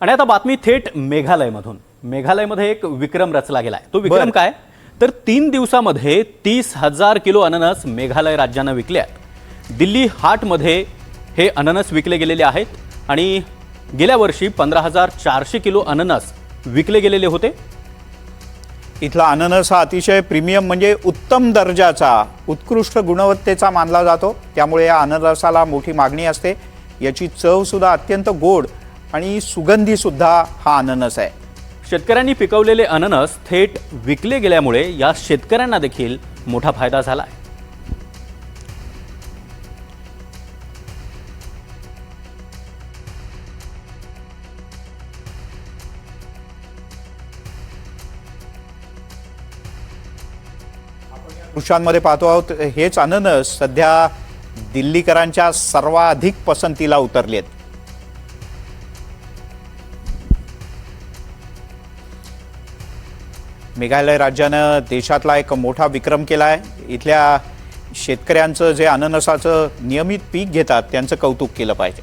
आणि आता बातमी थेट मेघालयमधून। मेघालयमध्ये एक विक्रम रचला गेलाय। तो विक्रम काय तर 3 दिवसांमध्ये 30,000 किलो अननस मेघालय राज्याने विकले आहेत। दिल्ली हाटमध्ये हे अननस विकले गेलेले आहेत आणि गेल्या वर्षी 15,400 किलो अननस विकले गेलेले होते। इथला अननस हा अतिशय प्रीमियम म्हणजे उत्तम दर्जाचा उत्कृष्ट गुणवत्तेचा मानला जातो। त्यामुळे या अननसाला मोठी मागणी असते। याची चव सुद्धा अत्यंत गोड आणि सुगंधी सुद्धा हा अननस आहे। शेतकऱ्यांनी पिकवलेले अननस थेट विकले गेल्यामुळे या शेतकऱ्यांना देखील मोठा फायदा झाला आहे। दृश्यांमध्ये पाहतो आहोत हेच अननस सध्या दिल्लीकरांच्या सर्वाधिक पसंतीला उतरले आहेत। मेघालय राज्यानं देशातला एक मोठा विक्रम केला आहे। इथल्या शेतकऱ्यांचं जे अननसाचं नियमित पीक घेतात त्यांचं कौतुक केलं पाहिजे।